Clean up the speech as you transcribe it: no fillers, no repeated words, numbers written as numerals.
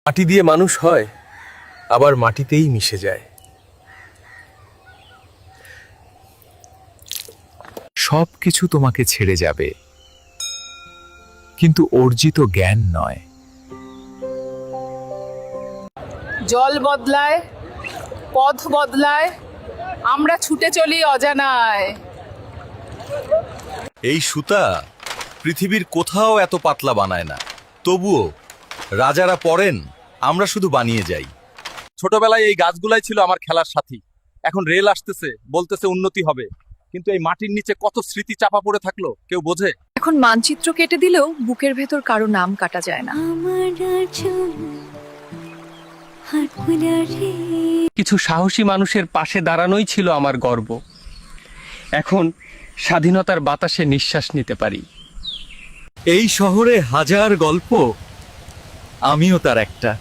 মাটি দিয়ে মানুষ হয়, আবার মাটিতেই মিশে যায়। সব কিছু তোমাকে ছেড়ে যাবে, কিন্তু অর্জিত জ্ঞান নয়। জল বদলায়, পথ বদলায়, আমরা ছুটে চলি অজানায়। এই সুতা পৃথিবীর কোথাও এত পাতলা বানায় না, তবুও রাজারা পড়েন, আমরা শুধু বানিয়ে যাই। ছোটবেলায় এই গাছগুলাই ছিল আমার খেলার সাথী। এখন রেল আসতেছে, বলতেছে উন্নতি হবে, কিন্তু এই মাটির নিচে কত স্মৃতি চাপা পড়ে থাকলো কেউ বোঝে? এখন মানচিত্র কেটে দিলেও বুকের ভেতর কারো নাম কাটা যায় না। কিছু সাহসী মানুষের পাশে দাঁড়ানোই ছিল আমার গর্ব। এখন স্বাধীনতার বাতাসে নিঃশ্বাস নিতে পারি। এই শহরে হাজার গল্প, আমিও তার একটা।